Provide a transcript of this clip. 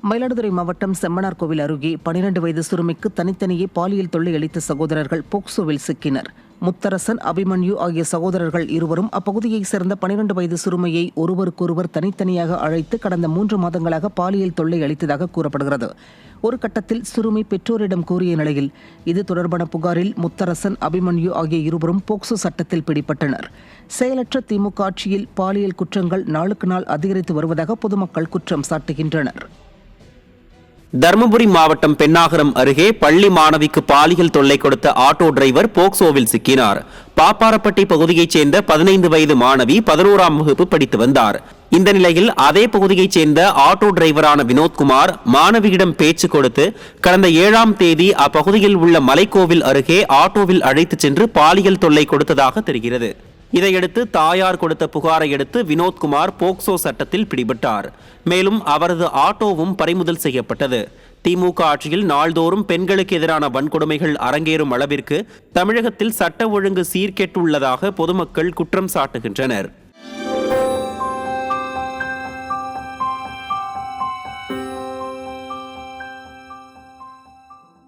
மயிலாடுதுறை மாவட்டம் செம்மனார்கோவில் அருகே 12 வயது சிறுமிக்கு தனித்தனியே பாலியல் தொல்லை அளித்த சகோதரர்கள் போக்சோவில் சிக்கினர். முத்தரசன், அபிமன்யு ஆகிய சகோதரர்கள் இருவரும் அப்பகுதியைச் சேர்ந்த 12 வயது சிறுமியை ஒருவருக்கொருவர் தனித்தனியாக அழைத்து கடந்த 3 மாதங்களாக பாலியல் தொல்லை அளித்ததாக கூறப்படுகிறது. ஒரு கட்டத்தில் சிறுமி பெற்றோரிடம் கூறிய நிலையில் இது தொடர்பான புகாரில் முத்தரசன், அபிமன்யு ஆகிய இருவரும் போக்சோ சட்டத்தில் பிடிபட்டனர். செயலற்ற திமுக ஆட்சியில் பாலியல் குற்றங்கள் நாளுக்கு நாள் அதிகரித்து வருவதாக பொதுமக்கள் குற்றம் சாட்டுகின்றனர். தருமபுரி மாவட்டம் பென்னாகரம் அருகே பள்ளி மாணவிக்கு பாலியல் தொல்லை கொடுத்த ஆட்டோ டிரைவர் போக்சோவில் சிக்கினார். பாப்பாரப்பட்டி பகுதியைச் சேர்ந்த 15 வயது மாணவி 11ஆம் வகுப்பு படித்து வந்தார். இந்த நிலையில் அதே பகுதியைச் சேர்ந்த ஆட்டோ டிரைவரான வினோத்குமார் மாணவியிடம் பேச்சு கொடுத்து கடந்த 7ஆம் தேதி அப்பகுதியில் உள்ள மலைக்கோவில் அருகே ஆட்டோவில் அழைத்துச் சென்று பாலியல் தொல்லை கொடுத்ததாக தெரிகிறது. இதையடுத்து தாயார் கொடுத்த புகாரை அடுத்து வினோத்குமார் போக்சோ சட்டத்தில் பிடிபட்டார். மேலும் அவரது ஆட்டோவும் பறிமுதல் செய்யப்பட்டது. திமுக ஆட்சியில் நாள்தோறும் பெண்களுக்கு எதிரான வன்கொடுமைகள் அரங்கேறும் அளவிற்கு தமிழகத்தில் சட்ட ஒழுங்கு சீர்கெட்டுள்ளதாக பொதுமக்கள் குற்றம் சாட்டுகின்றனர்.